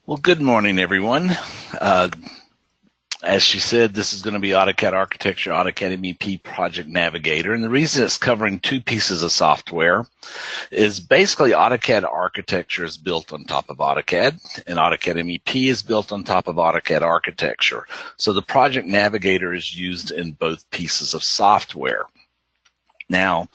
Well, good morning, everyone. As she said, this is going to be AutoCAD Architecture, AutoCAD MEP Project Navigator. And the reason it's covering two pieces of software is basically AutoCAD Architecture is built on top of AutoCAD, and AutoCAD MEP is built on top of AutoCAD Architecture. So the Project Navigator is used in both pieces of software. Now,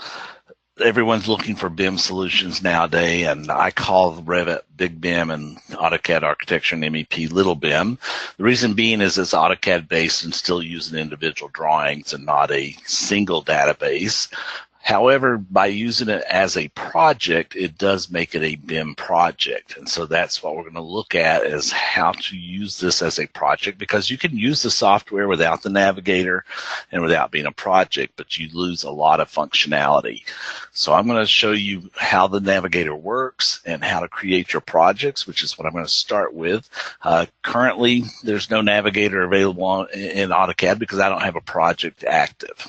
everyone's looking for BIM solutions nowadays, and I call Revit Big BIM and AutoCAD Architecture and MEP Little BIM. The reason being is it's AutoCAD based and still using individual drawings and not a single database. However, by using it as a project, it does make it a BIM project. And so that's what we're going to look at, is how to use this as a project, because you can use the software without the navigator and without being a project, but you lose a lot of functionality. So I'm going to show you how the navigator works and how to create your projects, which is what I'm going to start with. Currently, there's no navigator available in AutoCAD because I don't have a project active.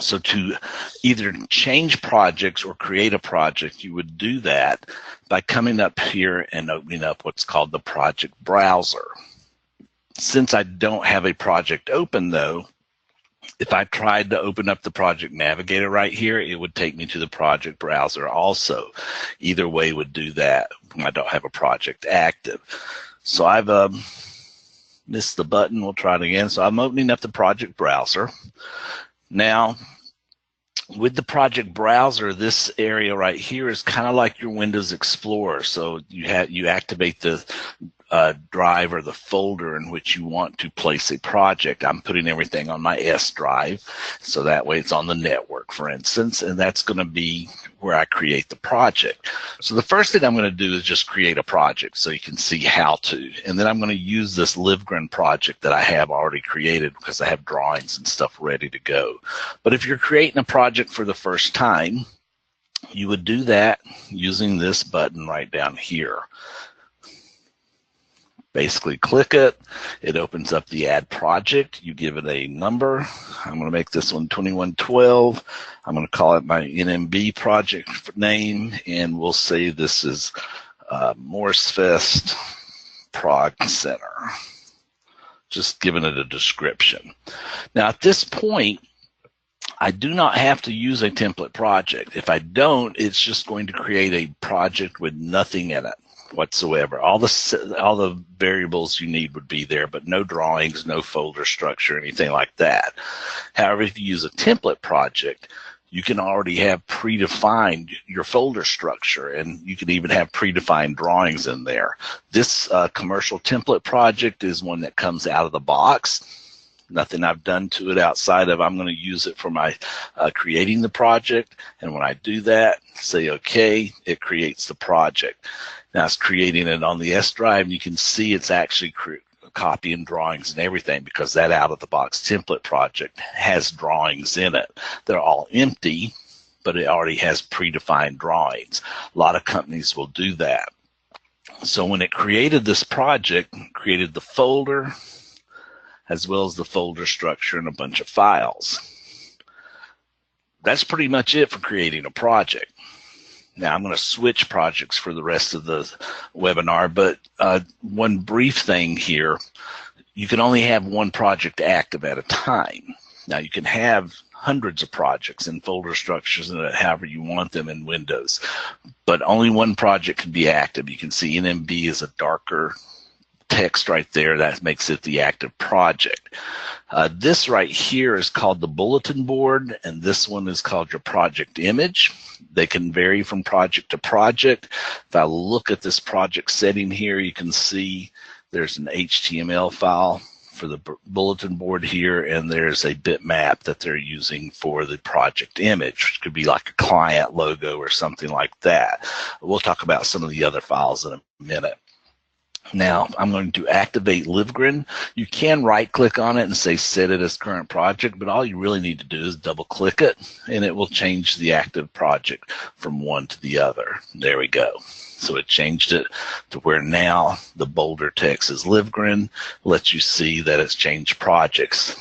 So to either change projects or create a project, you would do that by coming up here and opening up what's called the project browser. Since I don't have a project open though, if I tried to open up the project navigator right here, it would take me to the project browser also. Either way would do that when I don't have a project active. So I've missed the button. We'll try it again. So I'm opening up the project browser. Now, with the project browser, this area right here is kind of like your Windows Explorer. So you activate the drive or the folder in which you want to place a project. I'm putting everything on my S drive, so that way it's on the network, for instance, and that's going to be where I create the project. So the first thing I'm going to do is just create a project so you can see how to, and then I'm going to use this Livgren project that I have already created because I have drawings and stuff ready to go. But if you're creating a project for the first time, you would do that using this button right down here. Basically click it, it opens up the add project, you give it a number. I'm going to make this one 2112. I'm going to call it my NMB project name, and we'll say this is Morrisfest Prague Center. Just giving it a description. Now at this point, I do not have to use a template project. If I don't, it's just going to create a project with nothing in it whatsoever. All the variables you need would be there, but no drawings, no folder structure, anything like that. However, if you use a template project, you can already have predefined your folder structure, and you can even have predefined drawings in there. This commercial template project is one that comes out of the box. Nothing I've done to it outside of I'm going to use it for my creating the project, and when I do that, say OK, it creates the project. Now it's creating it on the S drive, and you can see it's actually copying drawings and everything because that out-of-the-box template project has drawings in it. They're all empty, but it already has predefined drawings. A lot of companies will do that. So when it created this project, created the folder, as well as the folder structure and a bunch of files. That's pretty much it for creating a project. Now I'm going to switch projects for the rest of the webinar, but one brief thing here, you can only have one project active at a time. Now you can have hundreds of projects and folder structures and however you want them in Windows, but only one project can be active. You can see NMB is a darker text right there. That makes it the active project. This right here is called the bulletin board, and this one is called your project image. They can vary from project to project. If I look at this project setting here, you can see there's an HTML file for the bulletin board here, and there's a bitmap that they're using for the project image, which could be like a client logo or something like that. We'll talk about some of the other files in a minute. Now I'm going to activate Livgren. You can right click on it and say set it as current project, but all you really need to do is double click it and it will change the active project from one to the other. There we go. So it changed it to where now the bolder text is Livgren, lets you see that it's changed projects.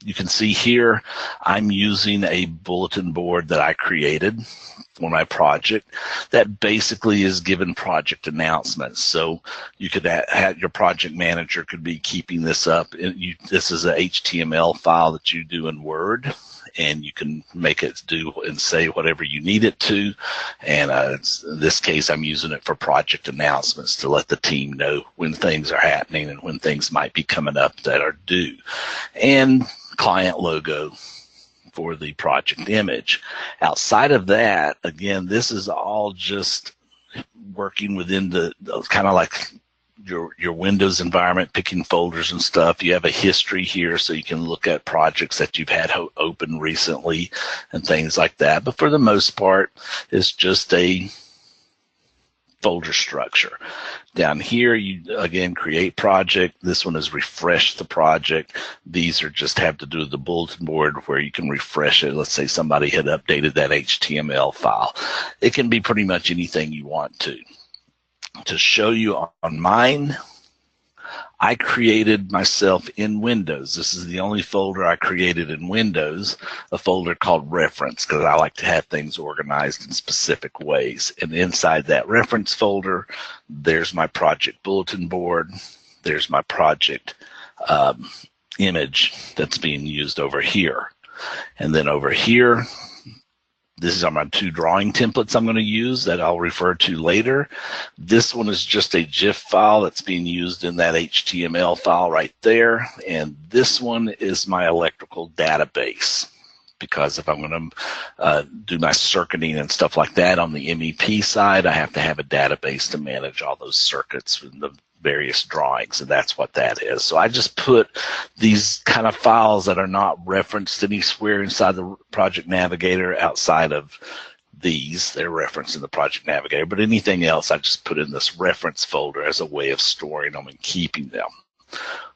You can see here I'm using a bulletin board that I created for my project that basically is given project announcements. So you could have your project manager could be keeping this up. This is a HTML file that you do in Word, and you can make it do and say whatever you need it to. And in this case, I'm using it for project announcements to let the team know when things are happening and when things might be coming up that are due. And client logo for the project image. Outside of that, again, this is all just working within the kind of like your Windows environment, picking folders and stuff. You have a history here so you can look at projects that you've had open recently and things like that. But for the most part, it's just a folder structure. Down here, you again create project. This one is refresh the project. These are just have to do with the bulletin board where you can refresh it. Let's say somebody had updated that HTML file. It can be pretty much anything you want to. To show you on mine, I created myself in Windows. This is the only folder I created in Windows, a folder called reference, because I like to have things organized in specific ways. And inside that reference folder, there's my project bulletin board. There's my project image that's being used over here. And then over here, these are my two drawing templates I'm going to use that I'll refer to later. This one is just a GIF file that's being used in that HTML file right there. And this one is my electrical database, because if I'm going to do my circuiting and stuff like that on the MEP side, I have to have a database to manage all those circuits and the various drawings, and that's what that is. So I just put these kind of files that are not referenced anywhere inside the Project Navigator outside of these. They're referenced in the Project Navigator, but anything else I just put in this reference folder as a way of storing them and keeping them.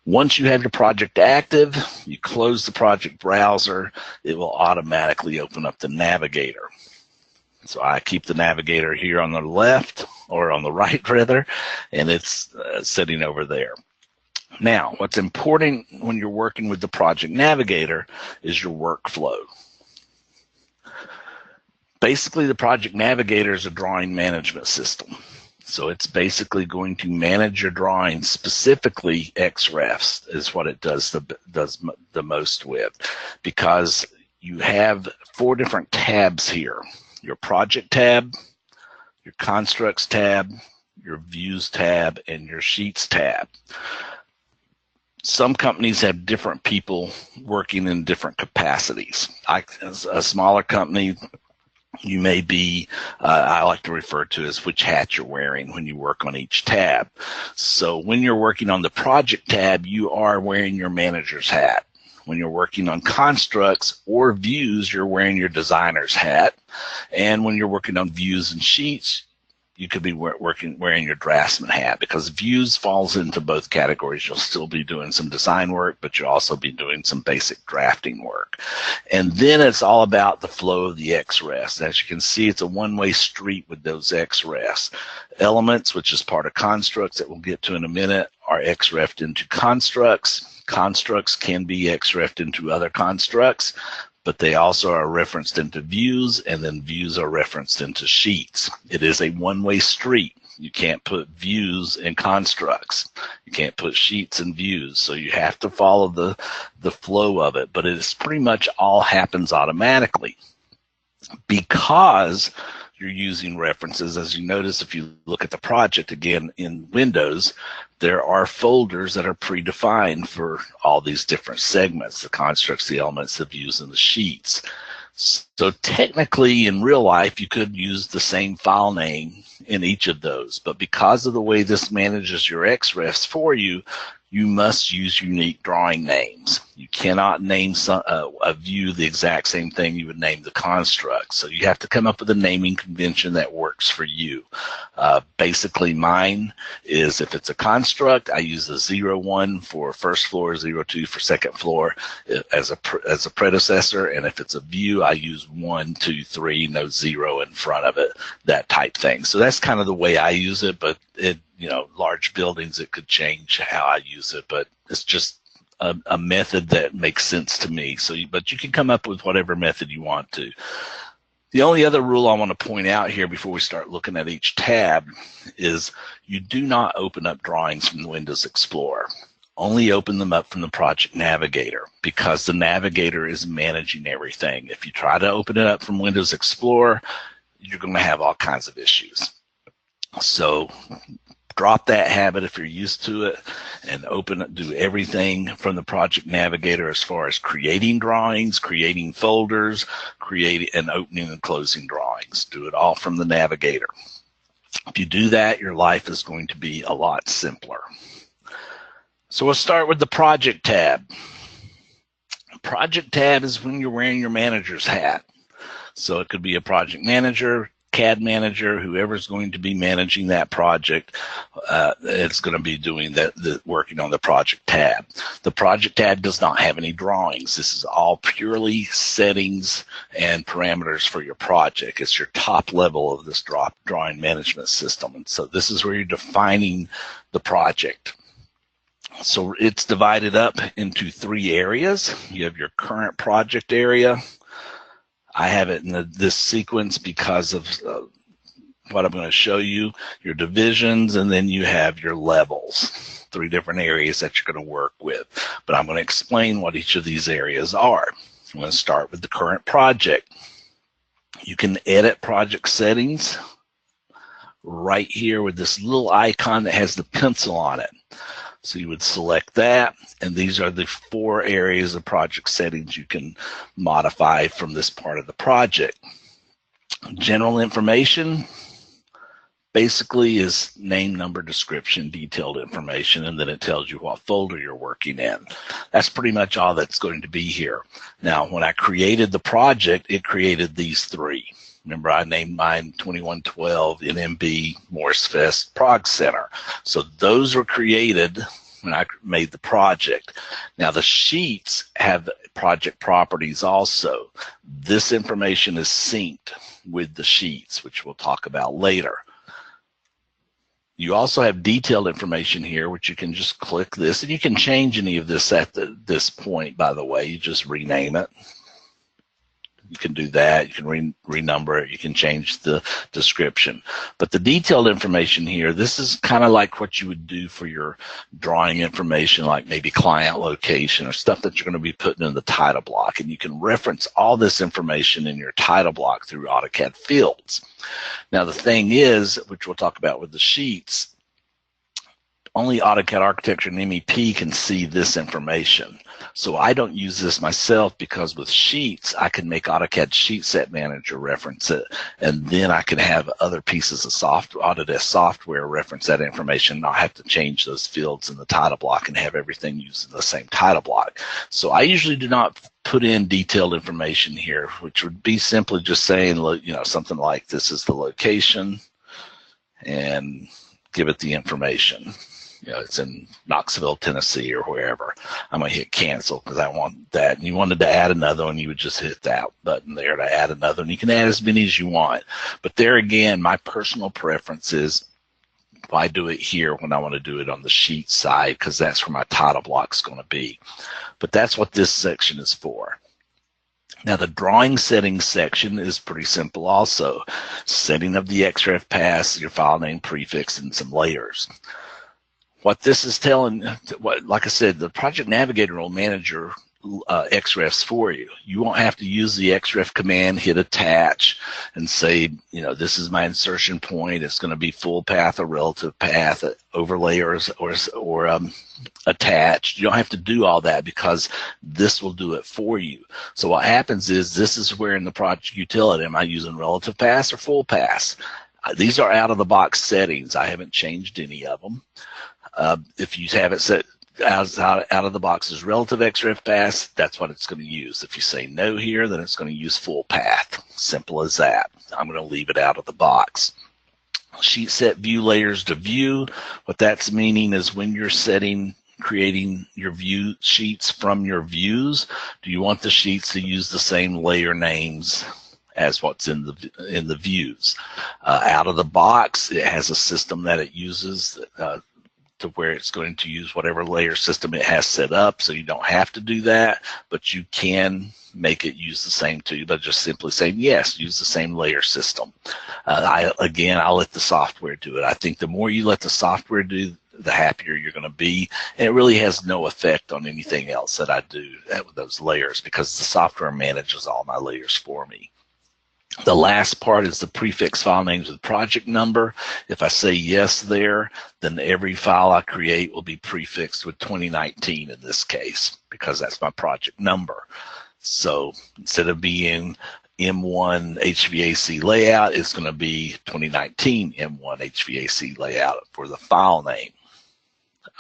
Once you have your project active, you close the project browser, it will automatically open up the Navigator. So I keep the Navigator here on the left, or on the right rather, and it's sitting over there. Now, what's important when you're working with the Project Navigator is your workflow. Basically, the Project Navigator is a drawing management system. So it's basically going to manage your drawings, specifically XREFs is what it does the most with, because you have 4 different tabs here. Your project tab, your constructs tab, your views tab, and your sheets tab. Some companies have different people working in different capacities. As a smaller company, you may be, I like to refer to as which hat you're wearing when you work on each tab. So when you're working on the project tab, you are wearing your manager's hat. When you're working on constructs or views, you're wearing your designer's hat. And when you're working on views and sheets, you could be wearing your draftsman hat, because views falls into both categories. You'll still be doing some design work, but you'll also be doing some basic drafting work. And then it's all about the flow of the XREFs. As you can see, it's a one-way street with those XREFs. Elements, which is part of constructs that we'll get to in a minute, are XREF'd into constructs. Constructs can be XREF'd into other constructs, but they also are referenced into views, and then views are referenced into sheets. It is a one-way street. You can't put views in constructs. You can't put sheets in views. So you have to follow the flow of it, but it is pretty much all happens automatically. Because you're using references, as you notice if you look at the project again in Windows, there are folders that are predefined for all these different segments, the constructs, the elements, the views, and the sheets. So technically in real life, you could use the same file name in each of those, but because of the way this manages your XREFs for you, you must use unique drawing names. You cannot name a view the exact same thing you would name the construct. So you have to come up with a naming convention that works for you. Basically, mine is, if it's a construct, I use a 01 for first floor, 02 for second floor as a predecessor. And if it's a view, I use 1, 2, 3, no 0 in front of it, that type thing. So that's kind of the way I use it, but large buildings, it could change how I use it, but it's just a method that makes sense to me. So, but you can come up with whatever method you want to. The only other rule I want to point out here before we start looking at each tab is you do not open up drawings from the Windows Explorer. Only open them up from the Project Navigator, because the Navigator is managing everything. If you try to open it up from Windows Explorer, you're going to have all kinds of issues. So drop that habit if you're used to it, and do everything from the Project Navigator as far as creating drawings, creating folders, and opening and closing drawings. Do it all from the Navigator. If you do that, your life is going to be a lot simpler. So we'll start with the Project tab. Project tab is when you're wearing your manager's hat. So it could be a project manager, CAD manager, whoever's going to be managing that project, it's going to be doing working on the Project tab. The Project tab does not have any drawings. This is all purely settings and parameters for your project. It's your top level of this drawing management system. And so this is where you're defining the project. So it's divided up into 3 areas. You have your current project area. I have it in this sequence because of what I'm going to show you, your divisions, and then you have your levels, 3 different areas that you're going to work with. But I'm going to explain what each of these areas are. I'm going to start with the current project. You can edit project settings right here with this little icon that has the pencil on it. So you would select that, and these are the 4 areas of project settings you can modify from this part of the project. General information basically is name, number, description, detailed information, and then it tells you what folder you're working in. That's pretty much all that's going to be here. Now, when I created the project, it created these 3. Remember, I named mine 2112 NMB Morrisfest Prog Center. So those were created when I made the project. Now the sheets have project properties also. This information is synced with the sheets, which we'll talk about later. You also have detailed information here, which you can just click this, and you can change any of this at this point, by the way. You just rename it. You can do that. You can renumber it. You can change the description. But the detailed information here, this is kind of like what you would do for your drawing information, like maybe client location or stuff that you're going to be putting in the title block. And you can reference all this information in your title block through AutoCAD fields. Now, the thing is, which we'll talk about with the sheets, only AutoCAD Architecture and MEP can see this information. So I don't use this myself, because with sheets, I can make AutoCAD Sheet Set Manager reference it, and then I can have other pieces of Autodesk software reference that information. I'll have to change those fields in the title block and have everything used in the same title block. So I usually do not put in detailed information here, which would be simply just saying, you know, something like this is the location, and give it the information. You know, it's in Knoxville, Tennessee, or wherever. I'm going to hit cancel because I want that. And you wanted to add another one, you would just hit that button there to add another one. You can add as many as you want. But there again, my personal preference is I do it here when I want to do it on the sheet side, because that's where my title block is going to be. But that's what this section is for. Now, the drawing settings section is pretty simple also. Setting of the XREF pass, your file name, prefix, and some layers. What this is telling, like I said, the Project Navigator will manage your XREFs for you. You won't have to use the XREF command, hit attach, and say, you know, this is my insertion point. It's going to be full path or relative path, overlay or attached. You don't have to do all that, because this will do it for you. So what happens is, this is where in the project utility, am I using relative pass or full pass? These are out-of-the-box settings. I haven't changed any of them. If you have it set out of the box as relative XREF pass, that's what it's going to use. If you say no here, then it's going to use full path. Simple as that. I'm going to leave it out of the box. Sheet set view layers to view. What that's meaning is, when you're creating your view sheets from your views, do you want the sheets to use the same layer names as what's in the views? Out of the box, it has a system that it uses to where it's going to use whatever layer system it has set up, so you don't have to do that, but you can make it use the same too, but just simply saying, yes, use the same layer system. I'll let the software do it. I think the more you let the software do, the happier you're going to be. And it really has no effect on anything else that I do with those layers, because the software manages all my layers for me. The last part is the prefix file names with project number. If I say yes there, then every file I create will be prefixed with 2019 in this case, because that's my project number. So instead of being M1 HVAC layout, it's going to be 2019 M1 HVAC layout for the file name.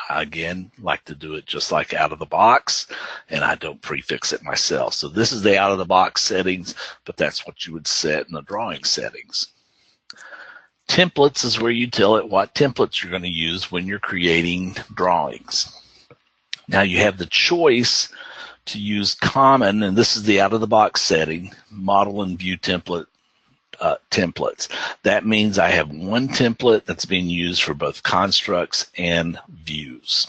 I, again, like to do it just like out of the box, and I don't prefix it myself. So this is the out of the box settings, but that's what you would set in the drawing settings. Templates is where you tell it what templates you're going to use when you're creating drawings. Now you have the choice to use common, and this is the out of the box setting, model and view templates. That means I have one template that's being used for both constructs and views.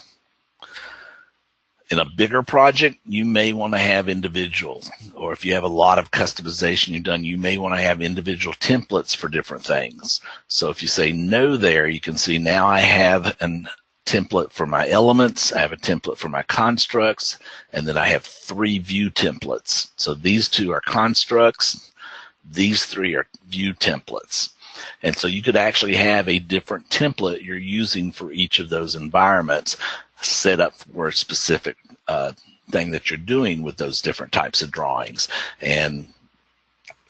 In a bigger project, you may want to have individual, or if you have a lot of customization you've done, you may want to have individual templates for different things. So if you say no there, you can see now I have a template for my elements, I have a template for my constructs, and then I have 3 view templates. So these 2 are constructs, these 3 are view templates. And so you could actually have a different template you're using for each of those environments set up for a specific thing that you're doing with those different types of drawings, and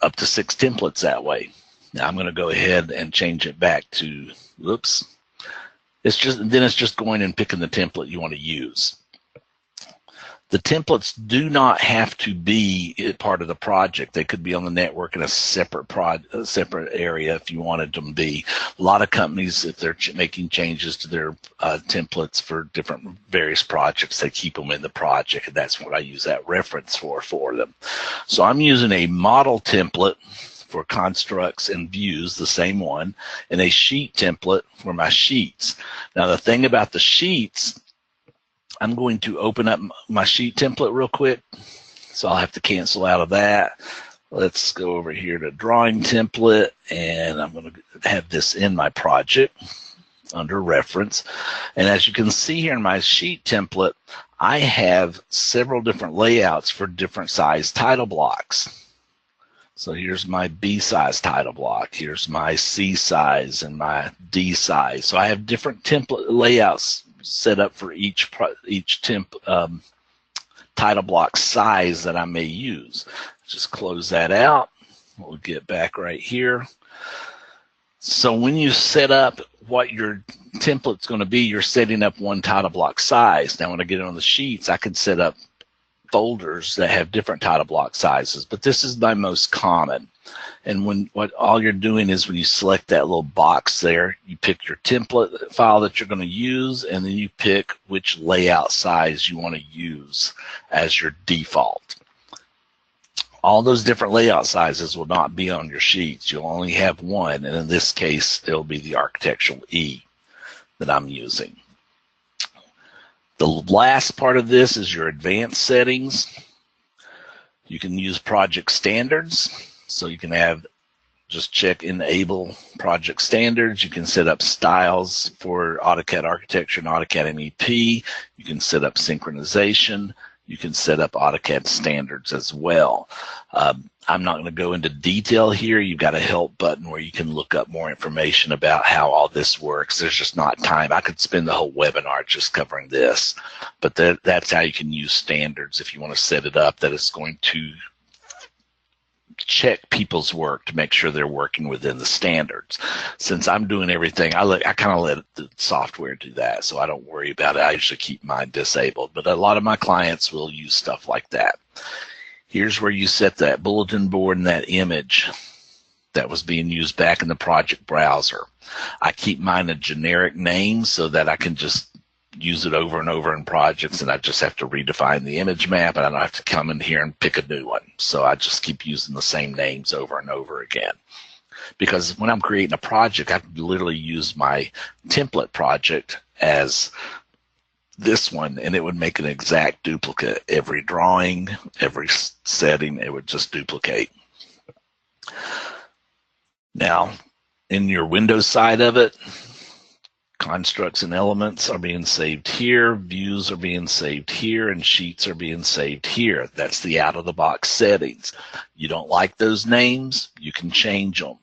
up to 6 templates that way. Now I'm going to go ahead and change it back to, whoops, it's just going and picking the template you want to use. The templates do not have to be part of the project. They could be on the network in a separate area if you wanted them to be. A lot of companies, if they're making changes to their templates for different various projects, they keep them in the project, and that's what I use that reference for them. So I'm using a model template for constructs and views, the same one, and a sheet template for my sheets. Now the thing about the sheets, I'm going to open up my sheet template real quick, so I'll have to cancel out of that. Let's go over here to drawing template, and I'm going to have this in my project under reference. And as you can see here in my sheet template, I have several different layouts for different size title blocks. So here's my B size title block, here's my C size and my D size. So I have different template layouts set up for each title block size that I may use. Just close that out. We'll get back right here. So when you set up what your template's going to be, you're setting up one title block size. Now when I get on the sheets, I can set up folders that have different title block sizes, but this is my most common. And what all you're doing is when you select that little box there, you pick your template file that you're going to use, and then you pick which layout size you want to use as your default. All those different layout sizes will not be on your sheets. You'll only have one, and in this case, it'll be the architectural E that I'm using. The last part of this is your advanced settings. You can use project standards. So you can just check enable project standards. You can set up styles for AutoCAD architecture and AutoCAD MEP. You can set up synchronization. You can set up AutoCAD standards as well. I'm not going to go into detail here. You've got a help button where you can look up more information about how all this works. There's just not time. I could spend the whole webinar just covering this, but that's how you can use standards if you want to set it up that it's going to check people's work to make sure they're working within the standards. Since I'm doing everything, I kind of let the software do that, so I don't worry about it. I usually keep mine disabled, but a lot of my clients will use stuff like that. Here's where you set that bulletin board and that image that was being used back in the project browser. I keep mine a generic name so that I can just use it over and over in projects, and I just have to redefine the image map, and I don't have to come in here and pick a new one. So I just keep using the same names over and over again. Because when I'm creating a project, I can literally use my template project as this one, and it would make an exact duplicate. Every drawing, every setting, it would just duplicate. Now, in your Windows side of it, constructs and elements are being saved here, views are being saved here, and sheets are being saved here. That's the out-of-the-box settings. You don't like those names, you can change them.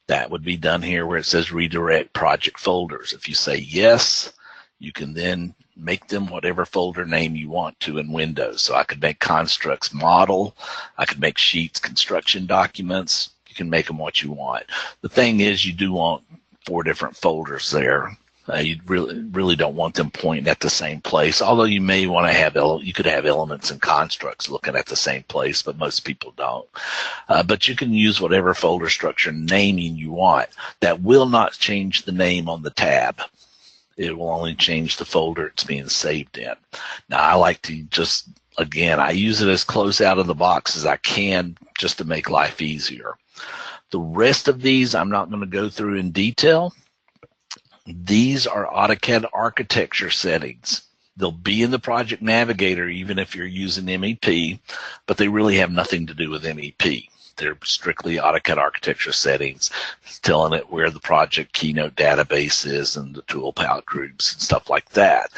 That would be done here where it says redirect project folders. If you say yes, you can then make them whatever folder name you want to in Windows. So I could make constructs model, I could make sheets construction documents. You can make them what you want. The thing is, you do want 4 different folders there. You really don't want them pointing at the same place, although you may want to have, you could have elements and constructs looking at the same place, but most people don't. But you can use whatever folder structure naming you want. That will not change the name on the tab. It will only change the folder it's being saved in. Now, I like to just, again, I use it as close out of the box as I can just to make life easier. The rest of these I'm not going to go through in detail. These are AutoCAD architecture settings. They'll be in the Project Navigator even if you're using MEP, but they really have nothing to do with MEP. They're strictly AutoCAD architecture settings, telling it where the project keynote database is and the tool palette groups and stuff like that.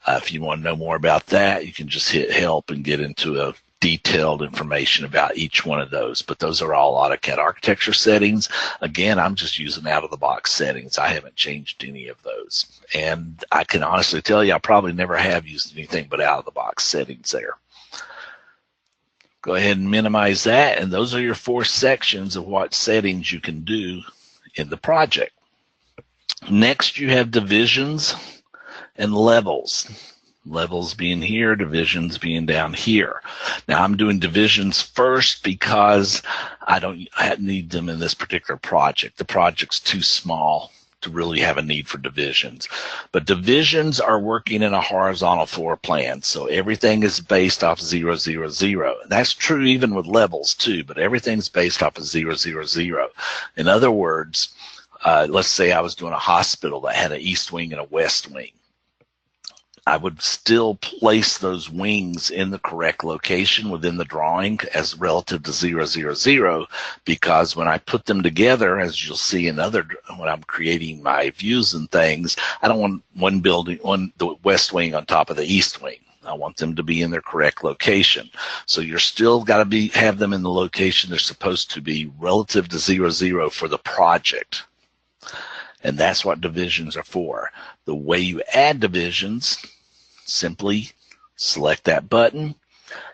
If you want to know more about that, you can just hit help and get into a detailed information about each one of those. But those are all AutoCAD architecture settings. Again, I'm just using out-of-the-box settings. I haven't changed any of those. And I can honestly tell you I probably never have used anything but out-of-the-box settings there. Go ahead and minimize that, and those are your 4 sections of what settings you can do in the project. Next, you have divisions and levels. Levels being here, divisions being down here. Now, I'm doing divisions first because I need them in this particular project. The project's too small to really have a need for divisions. But divisions are working in a horizontal floor plan, so everything is based off 0, 0, 0. And that's true even with levels too, but everything's based off of 0, 0, 0. In other words, let's say I was doing a hospital that had an east wing and a west wing. I would still place those wings in the correct location within the drawing as relative to 0, 0, 0, because when I put them together, as you'll see in when I'm creating my views and things, I don't want the west wing on top of the east wing. I want them to be in their correct location. So you're still got to have them in the location they're supposed to be relative to 0, 0 for the project. And that's what divisions are for. The way you add divisions, simply select that button.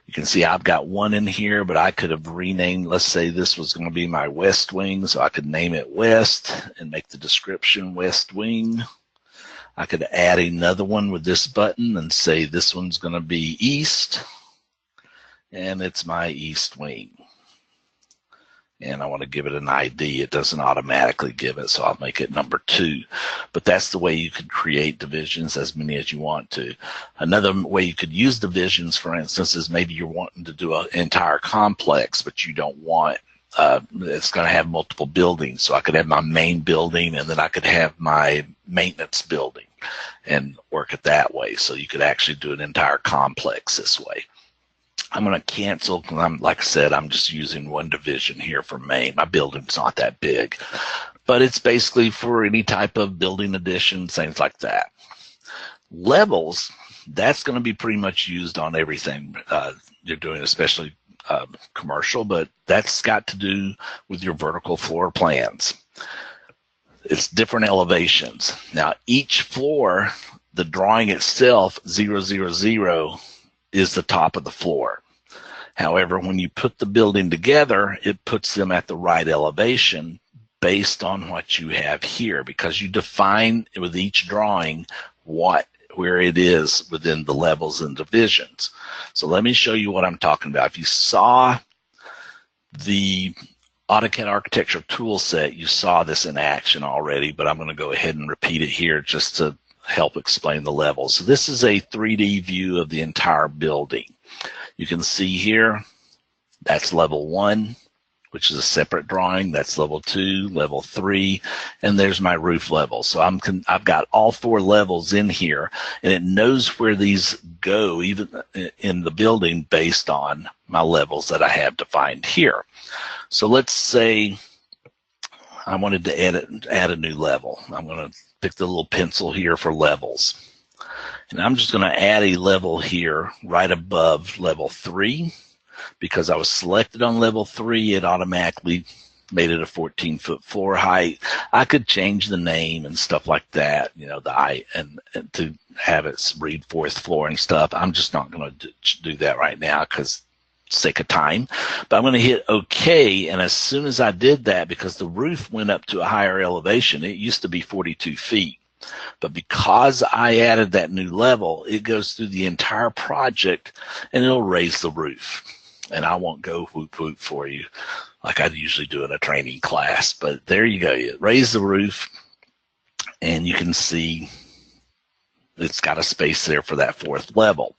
You can see I've got one in here, but I could have renamed, let's say this was going to be my west wing, so I could name it west and make the description west wing. I could add another one with this button and say this one's going to be east, and it's my east wing. And I want to give it an ID. It doesn't automatically give it, so I'll make it number 2. But that's the way you could create divisions, as many as you want to. Another way you could use divisions, for instance, is maybe you're wanting to do an entire complex, but you don't want it's going to have multiple buildings. So I could have my main building, and then I could have my maintenance building and work it that way. So you could actually do an entire complex this way. I'm going to cancel because, like I said, I'm just using one division here for main. My building's not that big, but it's basically for any type of building addition, things like that. Levels, that's going to be pretty much used on everything you're doing, especially commercial, but that's got to do with your vertical floor plans. It's different elevations. Now, each floor, the drawing itself, 0, 0, 0, is the top of the floor. However, when you put the building together, it puts them at the right elevation based on what you have here, because you define with each drawing where it is within the levels and divisions. So let me show you what I'm talking about. If you saw the AutoCAD architecture tool set, you saw this in action already, but I'm going to go ahead and repeat it here just to help explain the levels. So this is a 3D view of the entire building. You can see here, that's level 1, which is a separate drawing. That's level 2, level 3, and there's my roof level. So I've got all 4 levels in here, and it knows where these go, even in the building, based on my levels that I have defined here. So let's say I wanted to add a new level. I'm going to pick the little pencil here for levels. And I'm just going to add a level here right above level 3. Because I was selected on level 3, it automatically made it a 14-foot floor height. I could change the name and stuff like that, you know, and to have it read 4th floor and stuff. I'm just not going to do that right now because sake of time. But I'm going to hit OK, and as soon as I did that, because the roof went up to a higher elevation, it used to be 42 feet. But because I added that new level, it goes through the entire project and it'll raise the roof. And I won't go whoop whoop for you like I'd usually do in a training class. But there you go. You raise the roof, and you can see it's got a space there for that 4th level.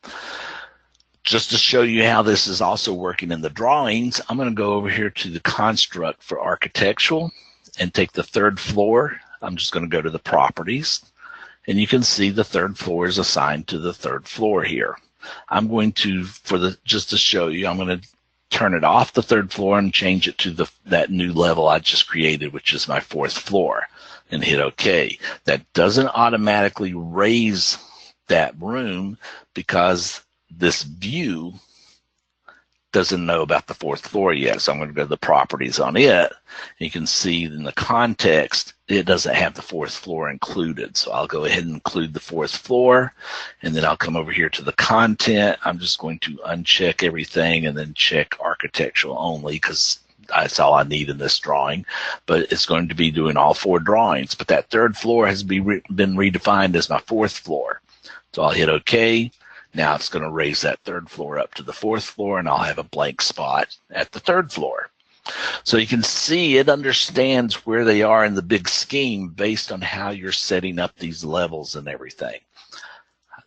Just to show you how this is also working in the drawings, I'm going to go over here to the construct for architectural and take the 3rd floor. I'm just going to go to the properties, and you can see the 3rd floor is assigned to the 3rd floor here. I'm going to, just to show you, I'm going to turn it off the 3rd floor and change it to that new level I just created, which is my 4th floor, and hit OK. That doesn't automatically raise that room because this view doesn't know about the 4th floor yet. So I'm going to go to the properties on it. And you can see in the context, it doesn't have the 4th floor included. So I'll go ahead and include the 4th floor, and then I'll come over here to the content. I'm just going to uncheck everything and then check architectural only because that's all I need in this drawing. But it's going to be doing all 4 drawings. But that 3rd floor has been redefined as my 4th floor. So I'll hit OK. Now it's going to raise that 3rd floor up to the 4th floor, and I'll have a blank spot at the 3rd floor. So you can see it understands where they are in the big scheme based on how you're setting up these levels and everything.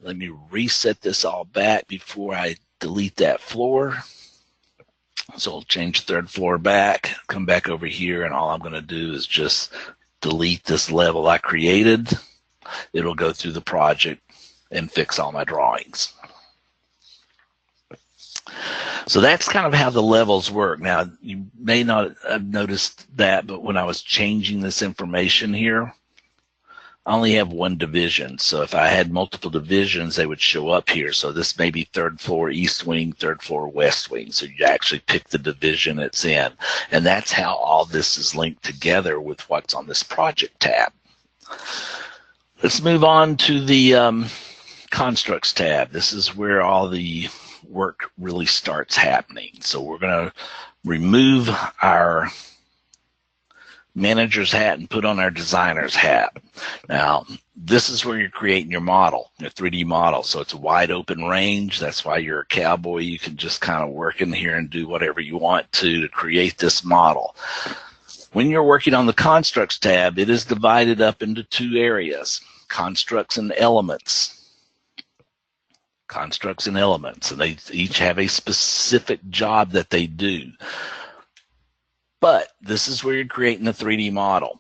Let me reset this all back before I delete that floor. So I'll change 3rd floor back, come back over here, and all I'm going to do is just delete this level I created. It'll go through the project and fix all my drawings. So that's kind of how the levels work. Now, you may not have noticed that, but when I was changing this information here, I only have 1 division. So if I had multiple divisions, they would show up here. So this may be 3rd floor east wing, 3rd floor west wing. So you actually pick the division it's in. And that's how all this is linked together with what's on this project tab. Let's move on to the constructs tab. This is where all the work really starts happening. So we're going to remove our manager's hat and put on our designer's hat. Now, this is where you're creating your model, your 3D model. So it's a wide open range. That's why you're a cowboy. You can just kind of work in here and do whatever you want to create this model. When you're working on the constructs tab, it is divided up into 2 areas, constructs and elements. Constructs and elements, and they each have a specific job that they do. But this is where you're creating a 3D model.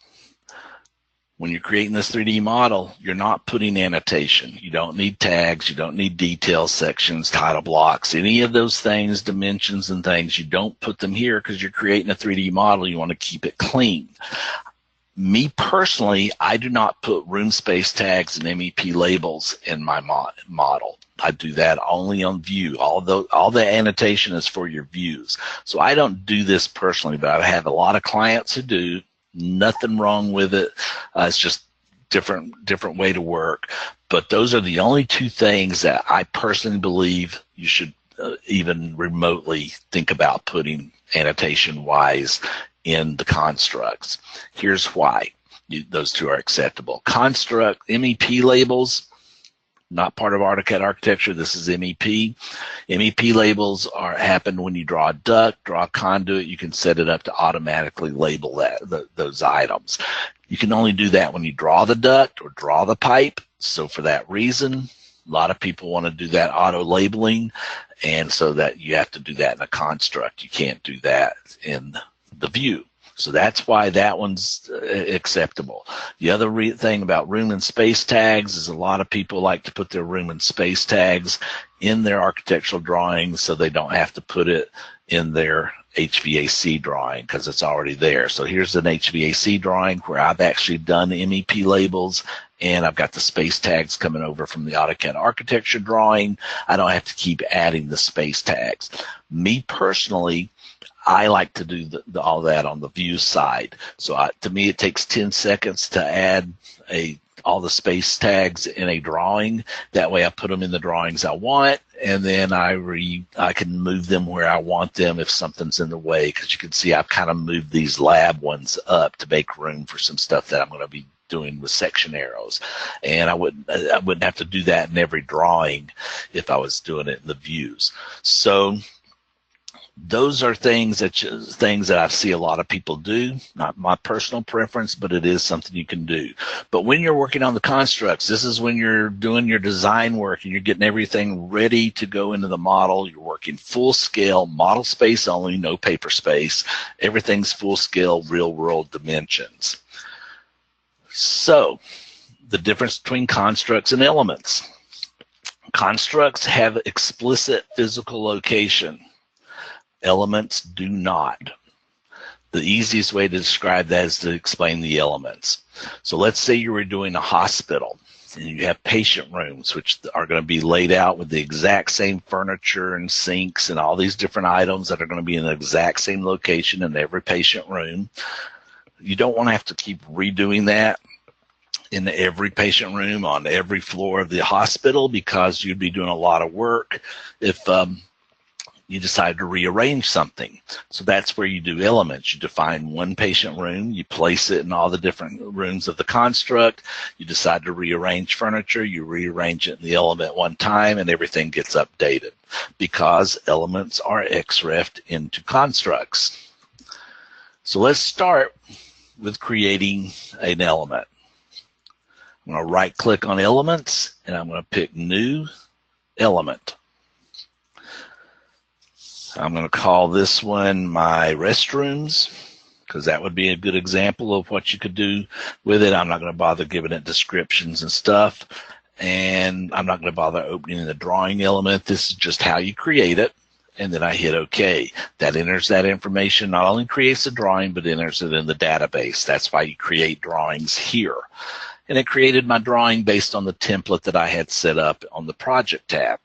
When you're creating this 3D model, you're not putting annotation. You don't need tags. You don't need details, sections, title blocks, any of those things, dimensions and things. You don't put them here because you're creating a 3D model. You want to keep it clean. Me personally, I do not put room space tags and MEP labels in my model. I do that only on view. All the annotation is for your views. So I don't do this personally, but I have a lot of clients who do. Nothing wrong with it. It's just different way to work. But those are the only 2 things that I personally believe you should even remotely think about putting annotation-wise in the constructs. Here's why those 2 are acceptable. Construct MEP labels, not part of AutoCAD architecture. This is MEP. MEP labels happen when you draw a duct, draw a conduit. You can set it up to automatically label those items. You can only do that when you draw the duct or draw the pipe. So for that reason, a lot of people want to do that auto labeling, and so that you have to do that in a construct. You can't do that in the view. So that's why that one's acceptable. The other thing about room and space tags is a lot of people like to put their room and space tags in their architectural drawings so they don't have to put it in their HVAC drawing because it's already there. So here's an HVAC drawing where I've actually done MEP labels, and I've got the space tags coming over from the AutoCAD architecture drawing. I don't have to keep adding the space tags. Me personally, I like to do all that on the view side. So to me, it takes 10 seconds to add all the space tags in a drawing. That way I put them in the drawings I want, and then I can move them where I want them if something's in the way, because you can see I've kind of moved these lab ones up to make room for some stuff that I'm going to be doing with section arrows. And I wouldn't have to do that in every drawing if I was doing it in the views. So those are things that I see a lot of people do. Not my personal preference, but it is something you can do. But when you're working on the constructs, this is when you're doing your design work and you're getting everything ready to go into the model. You're working full scale, model space only, no paper space. Everything's full scale, real world dimensions. So the difference between constructs and elements. Constructs have explicit physical location. Elements do not. The easiest way to describe that is to explain the elements. So let's say you were doing a hospital and you have patient rooms, which are going to be laid out with the exact same furniture and sinks and all these different items that are going to be in the exact same location in every patient room. You don't want to have to keep redoing that in every patient room on every floor of the hospital, because you'd be doing a lot of work if you decide to rearrange something. So that's where you do elements. You define one patient room, you place it in all the different rooms of the construct, you decide to rearrange furniture, you rearrange it in the element one time, and everything gets updated because elements are XREF'd into constructs. So let's start with creating an element. I'm going to right click on elements and I'm going to pick new element. I'm going to call this one my restrooms, because that would be a good example of what you could do with it. I'm not going to bother giving it descriptions and stuff, and I'm not going to bother opening the drawing element. This is just how you create it, and then I hit OK. That enters that information, not only creates the drawing, but enters it in the database. That's why you create drawings here. And it created my drawing based on the template that I had set up on the Project tab.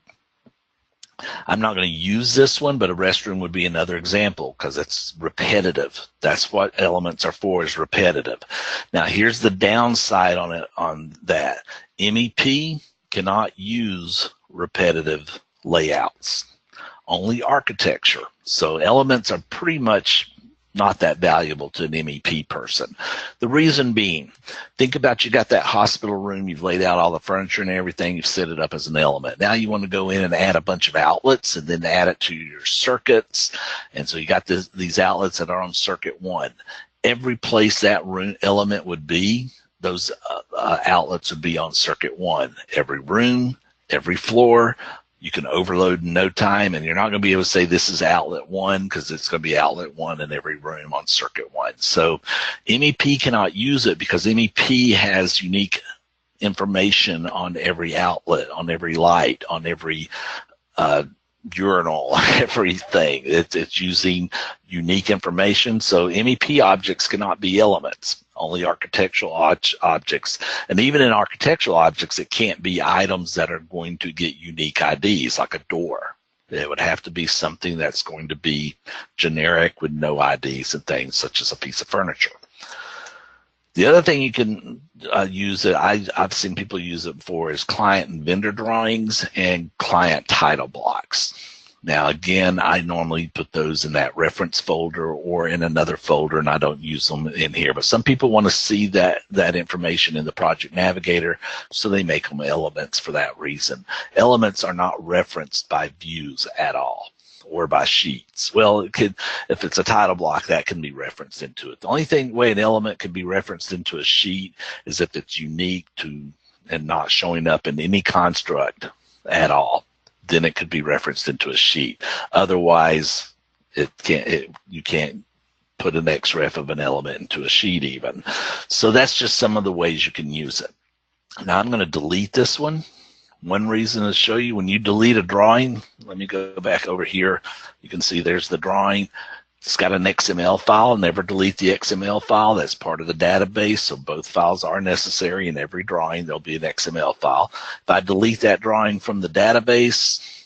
I'm not going to use this one, but a restroom would be another example because it's repetitive. That's what elements are for, is repetitive. Now here's the downside on that. MEP cannot use repetitive layouts, only architecture. So elements are pretty much not that valuable to an MEP person. The reason being, think about, you got that hospital room, you've laid out all the furniture and everything, you've set it up as an element. Now you want to go in and add a bunch of outlets and then add it to your circuits. And so you got these outlets that are on circuit 1. Every place that room element would be, those outlets would be on circuit 1. Every room, every floor. You can overload in no time, and you're not going to be able to say this is outlet 1 because it's going to be outlet 1 in every room on circuit 1. So MEP cannot use it because MEP has unique information on every outlet, on every light, on every urinal, everything. It's using unique information. So MEP objects cannot be elements, only architectural objects. And even in architectural objects, it can't be items that are going to get unique IDs, like a door. It would have to be something that's going to be generic with no IDs and things, such as a piece of furniture. The other thing you can use it, I've seen people use it for, is client and vendor drawings and client title blocks. Now, again, I normally put those in that reference folder or in another folder, and I don't use them in here. But some people want to see that information in the Project Navigator, so they make them elements for that reason. Elements are not referenced by views at all, or by sheets. Well, it could, if it's a title block, that can be referenced into it. The only way an element can be referenced into a sheet is if it's unique to and not showing up in any construct at all. Then it could be referenced into a sheet. Otherwise, you can't put an XREF of an element into a sheet even. So that's just some of the ways you can use it. Now I'm going to delete this one. One reason is to show you when you delete a drawing, let me go back over here. You can see there's the drawing. It's got an XML file. Never delete the XML file. That's part of the database, so both files are necessary. In every drawing, there'll be an XML file. If I delete that drawing from the database,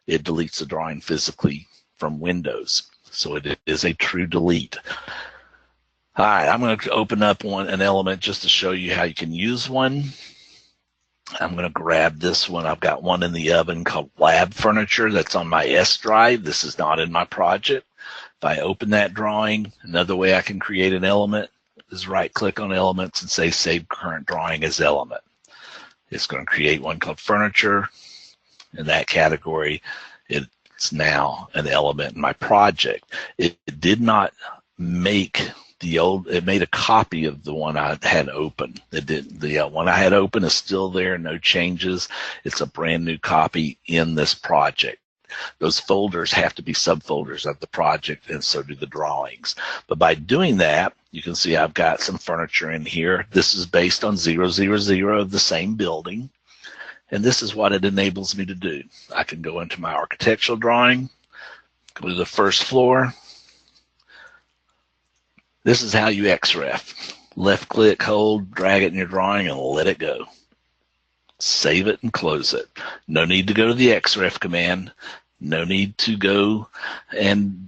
it deletes the drawing physically from Windows. So it is a true delete. All right, I'm going to open up an element just to show you how you can use one. I'm going to grab this one. I've got one in the oven called Lab Furniture that's on my S drive. This is not in my project. If I open that drawing, another way I can create an element is right-click on Elements and say Save Current Drawing as Element. It's going to create one called Furniture. In that category, it's now an element in my project. It did not make it made a copy of the one I had open. The one I had open is still there, no changes. It's a brand new copy in this project. Those folders have to be subfolders of the project, and so do the drawings. But by doing that, you can see I've got some furniture in here. This is based on 000 of the same building, and this is what it enables me to do. I can go into my architectural drawing, go to the first floor. This is how you XREF. Left click, hold, drag it in your drawing, and let it go. Save it and close it. No need to go to the XREF command. No need to go and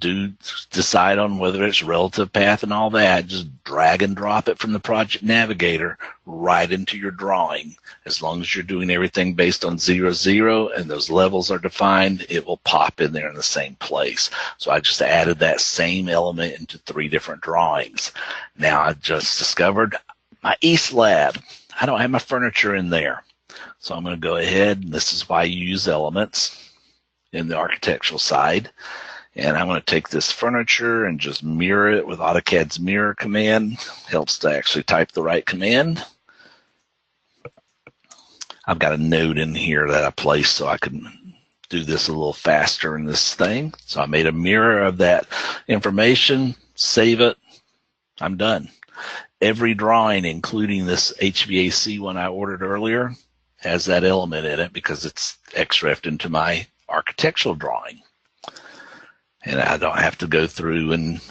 decide on whether it's relative path and all that. Just drag and drop it from the Project Navigator right into your drawing. As long as you're doing everything based on 0, and those levels are defined, it will pop in there in the same place. So I just added that same element into 3 different drawings. Now I just discovered my East Lab. I don't have my furniture in there. So I'm going to go ahead, and this is why you use elements in the architectural side. And I'm going to take this furniture and just mirror it with AutoCAD's mirror command. Helps to actually type the right command. I've got a note in here that I placed so I can do this a little faster in this thing. So I made a mirror of that information, save it, I'm done. Every drawing, including this HVAC one I ordered earlier, has that element in it because it's XREF'd into my architectural drawing. And I don't have to go through and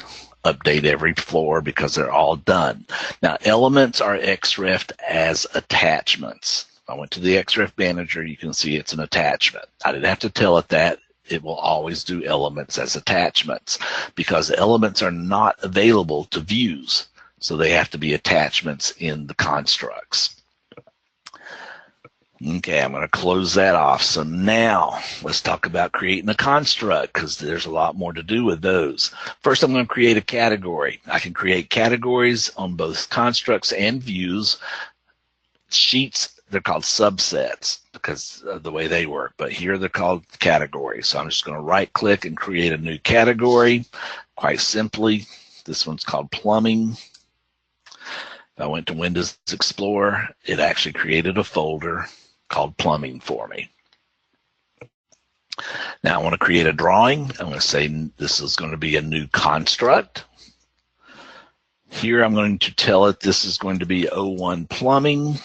update every floor because they're all done. Now, elements are XREF'd as attachments. If I went to the XREF manager, you can see it's an attachment. I didn't have to tell it that. It will always do elements as attachments because elements are not available to views. So they have to be attachments in the constructs. Okay, I'm going to close that off. So now let's talk about creating a construct because there's a lot more to do with those. First, I'm going to create a category. I can create categories on both constructs and views. Sheets, they're called subsets because of the way they work, but here they're called categories. So I'm just going to right click and create a new category. Quite simply, this one's called plumbing. If I went to Windows Explorer, it actually created a folder called plumbing for me. Now I want to create a drawing. I'm going to say this is going to be a new construct. Here I'm going to tell it this is going to be 01 plumbing.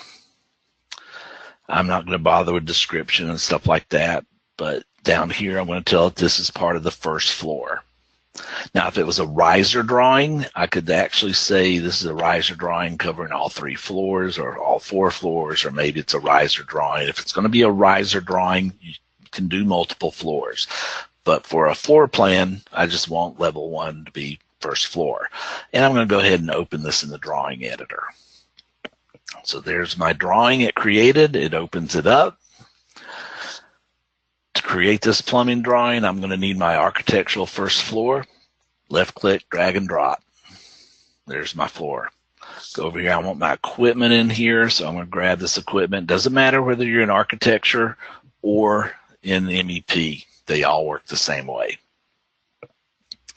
I'm not going to bother with description and stuff like that, but down here I'm going to tell it this is part of the first floor. Now, if it was a riser drawing, I could actually say this is a riser drawing covering all 3 floors or all 4 floors, or maybe it's a riser drawing. If it's going to be a riser drawing, you can do multiple floors. But for a floor plan, I just want level 1 to be first floor. And I'm going to go ahead and open this in the drawing editor. So there's my drawing it created. It opens it up. To create this plumbing drawing, I'm going to need my architectural first floor. Left click, drag and drop. There's my floor. Go over here. I want my equipment in here, so I'm going to grab this equipment. Doesn't matter whether you're in architecture or in MEP. They all work the same way.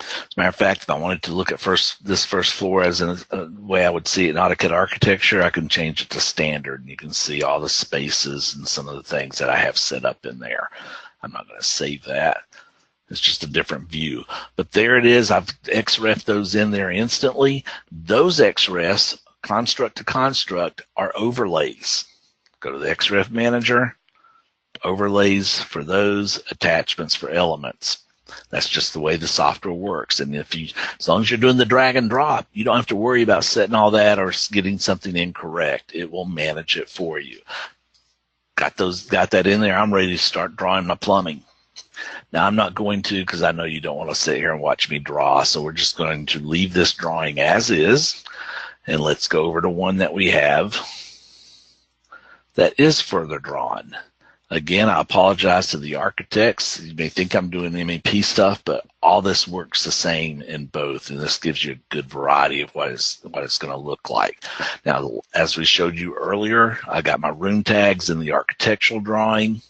As a matter of fact, if I wanted to look at this first floor as a way I would see it in AutoCAD architecture, I can change it to standard, and you can see all the spaces and some of the things that I have set up in there. I'm not going to save that. It's just a different view. But there it is. I've XREF those in there instantly. Those XREFs, construct to construct, are overlays. Go to the XREF manager, overlays for those, attachments for elements. That's just the way the software works. And as long as you're doing the drag and drop, you don't have to worry about setting all that or getting something incorrect. It will manage it for you. Got that in there. I'm ready to start drawing my plumbing. Now I'm not going to, because I know you don't want to sit here and watch me draw, so we're just going to leave this drawing as is, and let's go over to one that we have that is further drawn. Again, I apologize to the architects. You may think I'm doing MEP stuff, but all this works the same in both, and this gives you a good variety of what it's going to look like. Now, as we showed you earlier, I got my room tags in the architectural drawing.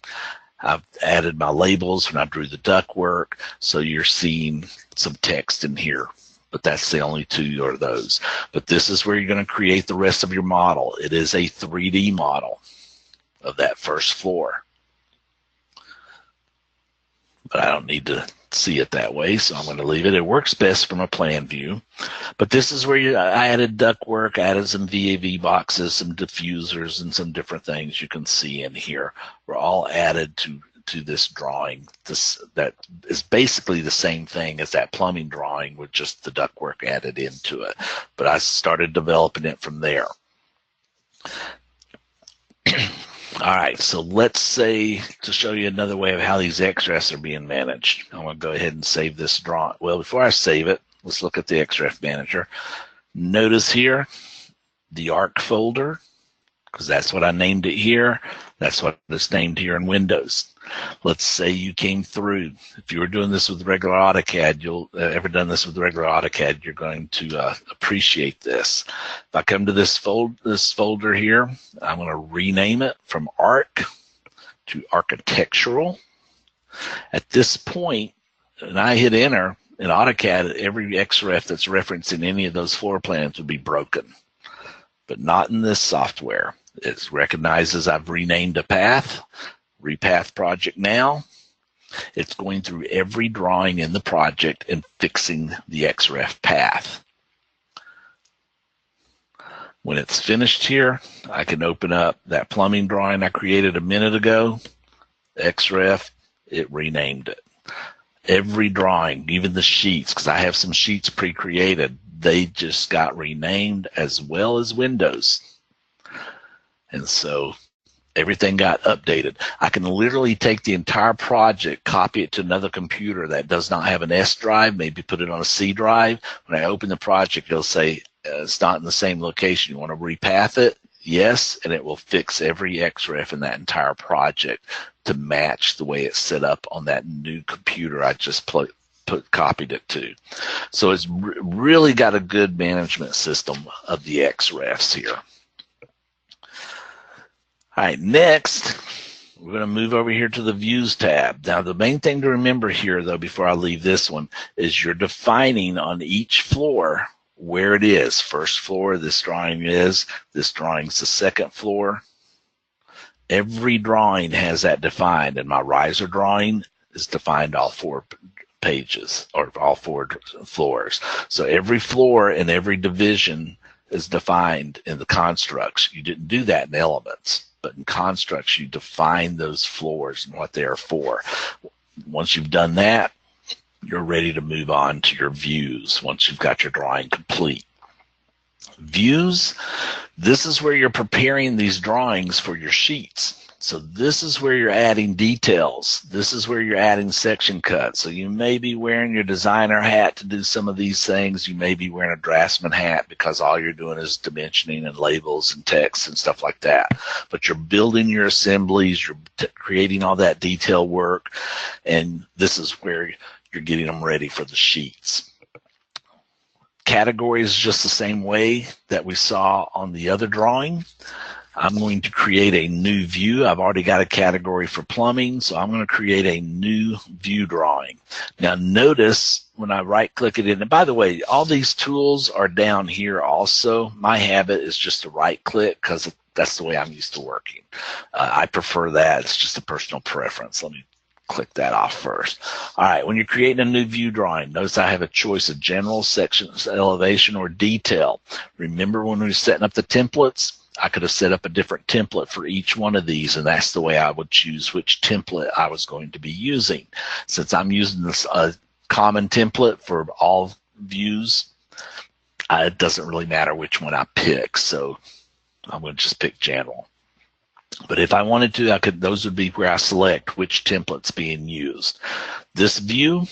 I've added my labels when I drew the ductwork, so you're seeing some text in here, but that's the only two are those. But this is where you're going to create the rest of your model. It is a 3D model of that first floor. But I don't need to see it that way, so I'm going to leave it. It works best from a plan view. But this is where I added ductwork, added some VAV boxes, some diffusers, and some different things you can see in here. Were all added to this drawing. That is basically the same thing as that plumbing drawing with just the ductwork added into it. But I started developing it from there. All right, so let's say, to show you another way of how these XREFs are being managed, I'm going to go ahead and save this drawing. Well, before I save it, let's look at the XREF manager. Notice here the ARC folder, because that's what I named it here. That's what it's named here in Windows. Let's say you came through. If you were doing this with regular AutoCAD, ever done this with regular AutoCAD, you're going to appreciate this. If I come to this folder here, I'm going to rename it from ARC to Architectural. At this point, and I hit enter, in AutoCAD, every XREF that's referencing any of those floor plans would be broken, but not in this software. It recognizes I've renamed a path, repath project now. It's going through every drawing in the project and fixing the XREF path. When it's finished here, I can open up that plumbing drawing I created a minute ago, XREF, it renamed it. Every drawing, even the sheets, because I have some sheets pre-created, they just got renamed, as well as windows. And so everything got updated. I can literally take the entire project, copy it to another computer that does not have an S drive, maybe put it on a C drive. When I open the project, it'll say it's not in the same location. You want to repath it? Yes, and it will fix every XREF in that entire project to match the way it's set up on that new computer I just copied it to. So it's really got a good management system of the XREFs here. All right, next, we're going to move over here to the Views tab. Now, the main thing to remember here, though, before I leave this one, is you're defining on each floor where it is. First floor, this drawing is. This drawing's the second floor. Every drawing has that defined, and my riser drawing is defined all 4 pages, or all 4 floors. So every floor and every division is defined in the constructs. You didn't do that in elements, but in constructs, you define those floors and what they are for. Once you've done that, you're ready to move on to your views once you've got your drawing complete. Views, this is where you're preparing these drawings for your sheets. So this is where you're adding details. This is where you're adding section cuts. So you may be wearing your designer hat to do some of these things. You may be wearing a draftsman hat because all you're doing is dimensioning and labels and text and stuff like that. But you're building your assemblies, you're creating all that detail work, and this is where you're getting them ready for the sheets. Category is just the same way that we saw on the other drawing. I'm going to create a new view. I've already got a category for plumbing, so I'm going to create a new view drawing. Now notice when I right click it in, and by the way, all these tools are down here also. My habit is just to right click because that's the way I'm used to working. I prefer that. It's just a personal preference. Let me click that off first. All right, when you're creating a new view drawing, notice I have a choice of general, sections, elevation, or detail. Remember when we were setting up the templates? I could have set up a different template for each one of these, and that's the way I would choose which template I was going to be using. Since I'm using this common template for all views, it doesn't really matter which one I pick, so I'm going to just pick general. But if I wanted to, I could. Those would be where I select which template's being used. This view,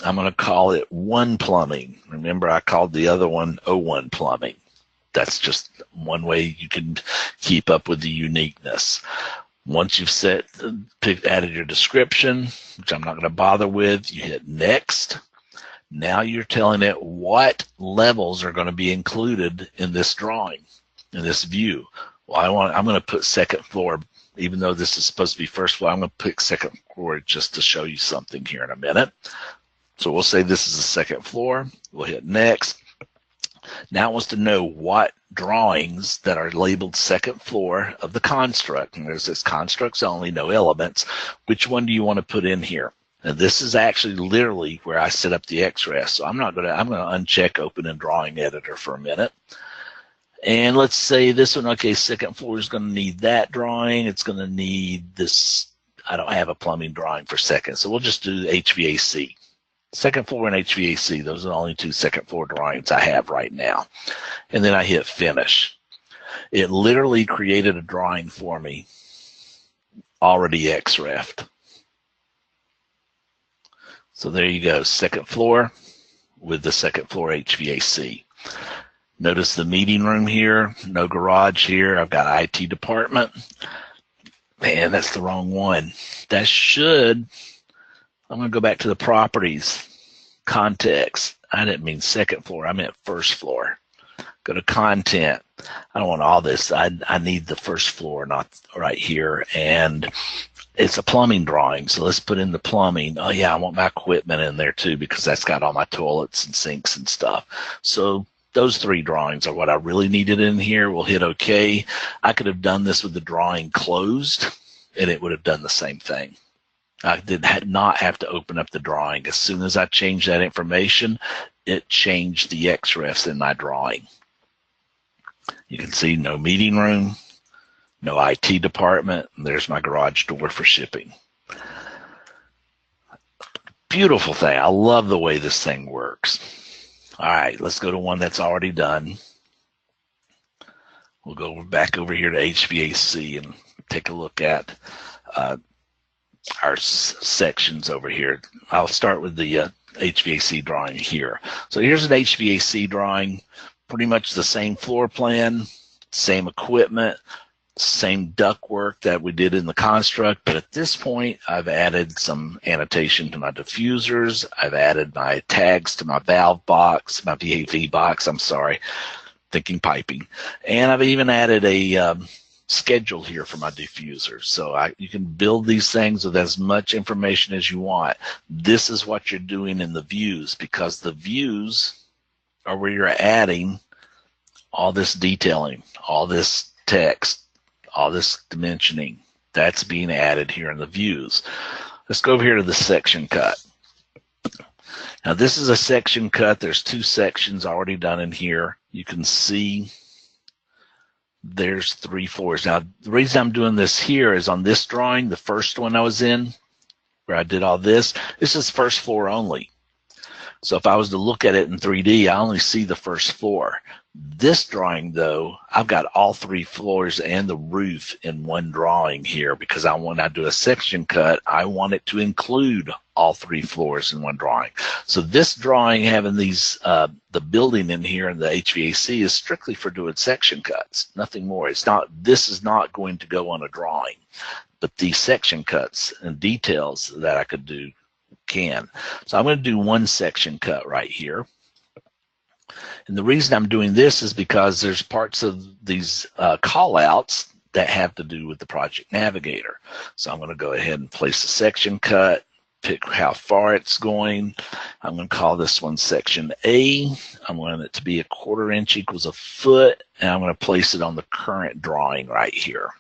I'm going to call it 1 plumbing. Remember, I called the other one 01 plumbing. That's just one way you can keep up with the uniqueness. Once you've added your description, which I'm not going to bother with, you hit next. Now you're telling it what levels are going to be included in this drawing, in this view. Well, I'm going to put second floor, even though this is supposed to be first floor. I'm going to pick second floor just to show you something here in a minute. So we'll say this is the second floor. We'll hit next. Now it wants to know what drawings that are labeled second floor of the construct. And there's this constructs only, no elements. Which one do you want to put in here? Now this is actually literally where I set up the XREF. So I'm going to uncheck open in drawing editor for a minute. And let's say this one, okay, second floor is going to need that drawing. It's going to need this. I don't have a plumbing drawing for second, so we'll just do HVAC. Second floor and HVAC, those are the only 2 second floor drawings I have right now. And then I hit finish. It literally created a drawing for me, already XREF'd. So there you go, second floor with the second floor HVAC. Notice the meeting room here, no garage here. I've got IT department. Man, that's the wrong one. That should, I'm going to go back to the properties, context. I didn't mean second floor, I meant first floor. Go to content. I don't want all this. I need the first floor, not right here. And it's a plumbing drawing, so let's put in the plumbing. Oh yeah, I want my equipment in there too because that's got all my toilets and sinks and stuff. So those 3 drawings are what I really needed in here. We'll hit OK. I could have done this with the drawing closed, and it would have done the same thing. I did not have to open up the drawing. As soon as I changed that information, it changed the XREFs in my drawing. You can see no meeting room, no IT department, and there's my garage door for shipping. Beautiful thing. I love the way this thing works. All right, let's go to one that's already done. We'll go back over here to HVAC and take a look at our sections over here. I'll start with the HVAC drawing here. So here's an HVAC drawing, pretty much the same floor plan, same equipment, same ductwork that we did in the construct, but at this point I've added some annotation to my diffusers. I've added my tags to my valve box, my VAV box, I'm sorry, thinking piping. And I've even added a schedule here for my diffusers. So you can build these things with as much information as you want. This is what you're doing in the views, because the views are where you're adding all this detailing, all this text, all this dimensioning. That's being added here in the views. Let's go over here to the section cut. Now this is a section cut. There's 2 sections already done in here. You can see there's 3 floors. Now the reason I'm doing this here is on this drawing, the first one I was in, where I did all this is first floor only. So if I was to look at it in 3D, I only see the first floor. This drawing, though, I've got all 3 floors and the roof in one drawing here, because when I do a section cut, I want it to include all 3 floors in one drawing. So this drawing having these the building in here and the HVAC is strictly for doing section cuts, nothing more. It's not. This is not going to go on a drawing, but these section cuts and details that I could do can. So I'm going to do one section cut right here. And the reason I'm doing this is because there's parts of these call outs that have to do with the Project Navigator. So I'm going to go ahead and place a section cut, pick how far it's going. I'm going to call this one section A. I want it to be 1/4 inch equals a foot, and I'm going to place it on the current drawing right here.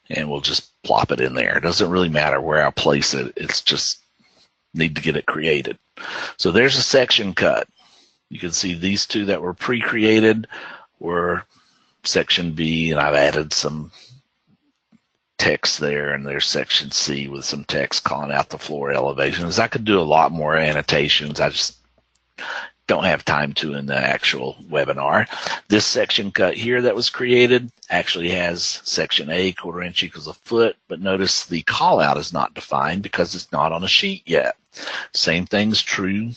and we'll just plop it in there. It doesn't really matter where I place it. It's just need to get it created. So there's a section cut. You can see these two that were pre-created were section B, and I've added some text there, and there's section C with some text calling out the floor elevations. I could do a lot more annotations. I just don't have time to in the actual webinar. This section cut here that was created actually has section A, 1/4 inch equals a foot, but notice the call out is not defined because it's not on a sheet yet. Same thing's true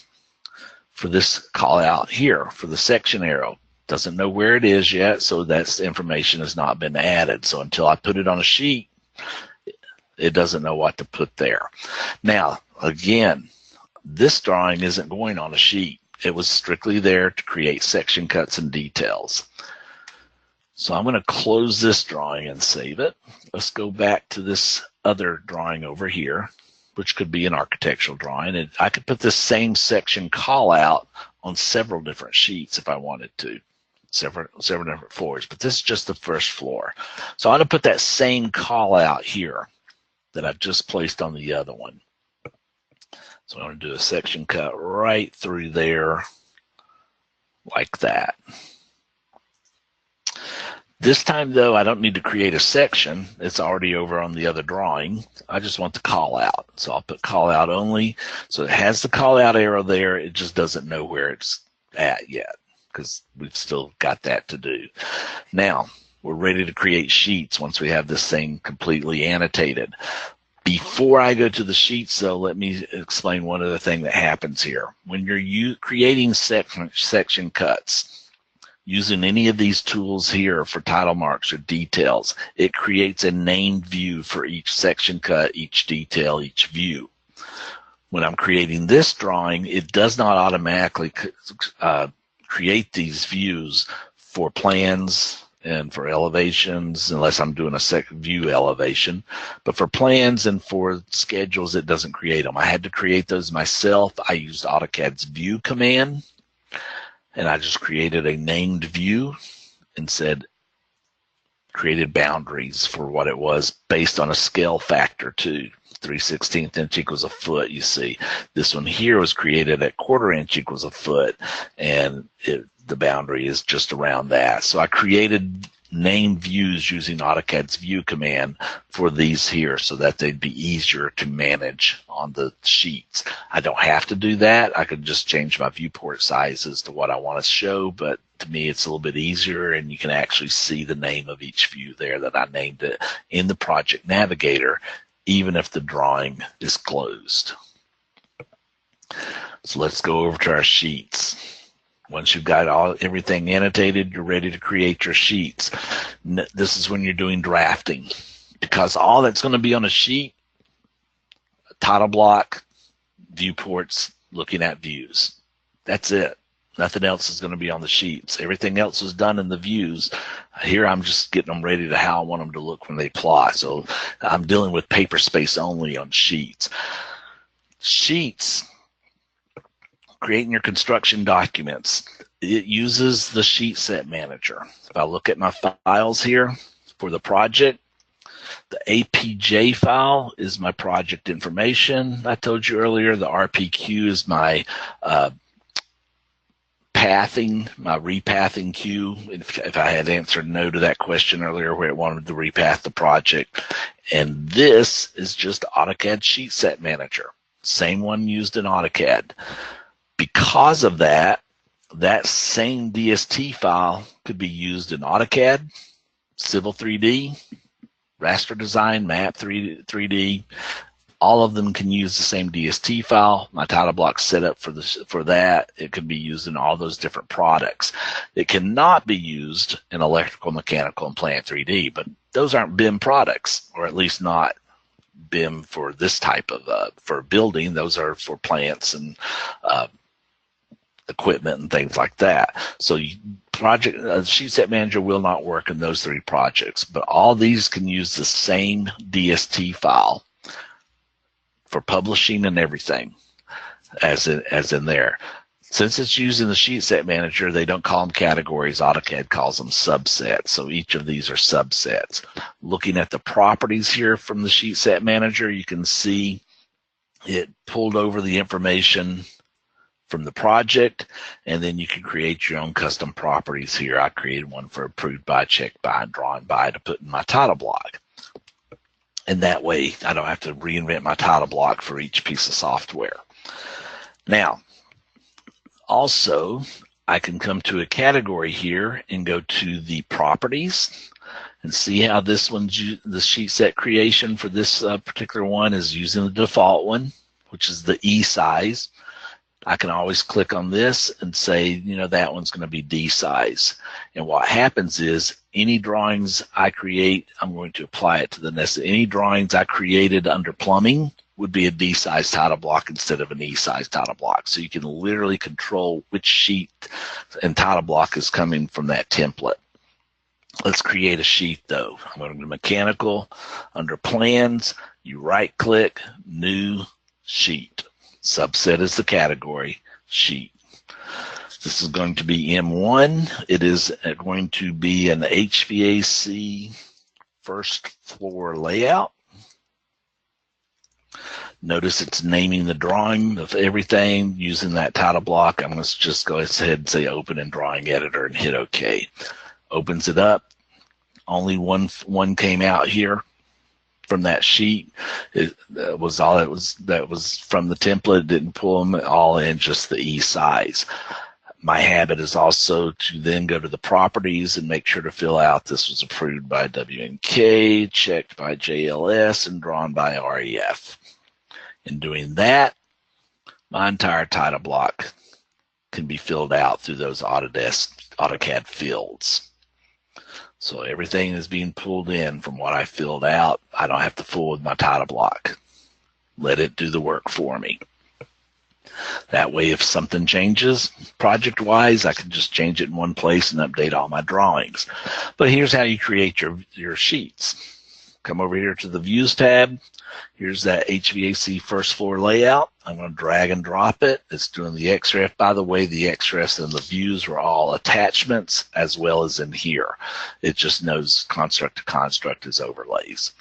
for this call out here for the section arrow. Doesn't know where it is yet, so that information has not been added. So until I put it on a sheet, it doesn't know what to put there. Now, again, this drawing isn't going on a sheet. It was strictly there to create section cuts and details. So I'm going to close this drawing and save it. Let's go back to this other drawing over here, which could be an architectural drawing. And I could put this same section call out on several different sheets if I wanted to, several different floors, but this is just the first floor. So I'm going to put that same call out here that I've just placed on the other one. So I'm going to do a section cut right through there like that. This time, though, I don't need to create a section. It's already over on the other drawing. I just want the call out. So I'll put call out only. So it has the call out arrow there. It just doesn't know where it's at yet because we've still got that to do. Now, we're ready to create sheets once we have this thing completely annotated. Before I go to the sheets, though, let me explain one other thing that happens here. When you're creating section cuts, using any of these tools here for title marks or details, it creates a named view for each section cut, each detail, each view. When I'm creating this drawing, it does not automatically create these views for plans and for elevations, unless I'm doing a second view elevation. But for plans and for schedules, it doesn't create them. I had to create those myself. I used AutoCAD's view command, and I just created a named view and said, created boundaries for what it was based on a scale factor too. 3/16 inch equals a foot, you see. This one here was created at 1/4 inch equals a foot, and the boundary is just around that. So I created named views using AutoCAD's view command for these here so that they'd be easier to manage on the sheets. I don't have to do that. I could just change my viewport sizes to what I want to show, but to me it's a little bit easier, and you can actually see the name of each view there that I named it in the Project Navigator, even if the drawing is closed. So let's go over to our sheets. Once you've got everything annotated, you're ready to create your sheets. This is when you're doing drafting, because all that's going to be on a sheet, a title block, viewports, looking at views. That's it. Nothing else is going to be on the sheets. Everything else is done in the views. Here I'm just getting them ready to how I want them to look when they plot. So I'm dealing with paper space only on sheets. Sheets, creating your construction documents, it uses the sheet set manager. If I look at my files here for the project, the APJ file is my project information. I told you earlier the RPQ is my pathing, my repathing queue. If I had answered no to that question earlier where it wanted to repath the project. And this is just AutoCAD Sheet Set Manager, same one used in AutoCAD. Because of that, that same DST file could be used in AutoCAD, Civil 3D, Raster Design, Map 3D. All of them can use the same DST file. My title block's set up for that. It can be used in all those different products. It cannot be used in electrical, mechanical, and plant 3D, but those aren't BIM products, or at least not BIM for this type of, for building. Those are for plants and equipment and things like that. So Sheet Set Manager will not work in those three projects, but all these can use the same DST file for publishing and everything as in there. Since it's using the sheet set manager, they don't call them categories. AutoCAD calls them subsets. So each of these are subsets. Looking at the properties here from the sheet set manager, you can see it pulled over the information from the project, and then you can create your own custom properties here. I created one for approved by, checked by, and drawn by to put in my title block. And that way I don't have to reinvent my title block for each piece of software. Now, also, I can come to a category here and go to the properties and see how this one's, the sheet set creation for this particular one is using the default one, which is the E size. I can always click on this and say, you know, that one's going to be D size. And what happens is any drawings I create, I'm going to apply it to the next. Any drawings I created under plumbing would be a D size title block instead of an E size title block. So you can literally control which sheet and title block is coming from that template. Let's create a sheet though. I'm going to go mechanical, under plans, you right click, new sheet. Subset is the category, sheet. This is going to be M1. It is going to be an HVAC first floor layout. Notice it's naming the drawing of everything using that title block. I'm going to just go ahead and say open in drawing editor and hit OK. Opens it up. Only one came out here from that sheet. It was all it was, that was from the template. It didn't pull them all in, just the E size. My habit is also to then go to the properties and make sure to fill out this was approved by WNK, checked by JLS, and drawn by REF. In doing that, my entire title block can be filled out through those AutoCAD fields. So everything is being pulled in from what I filled out. I don't have to fool with my title block. Let it do the work for me. That way, if something changes project-wise, I can just change it in one place and update all my drawings. But here's how you create your sheets. Come over here to the Views tab. Here's that HVAC first floor layout. I'm going to drag and drop it. It's doing the XREF. By the way, the XREFs and the views are all attachments as well as in here. It just knows construct to construct as overlays.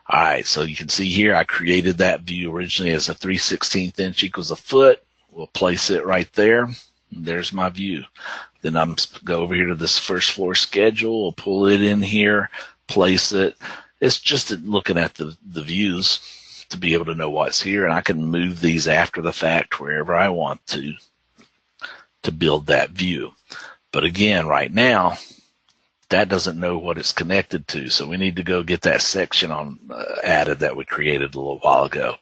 All right, so you can see here I created that view originally as a 3/16 inch equals a foot. We'll place it right there. There's my view. Then I'm go over here to this first floor schedule. We'll pull it in here, place it. It's just looking at the views to be able to know what's here, and I can move these after the fact wherever I want to build that view. But again, right now, that doesn't know what it's connected to, so we need to go get that section on added that we created a little while ago.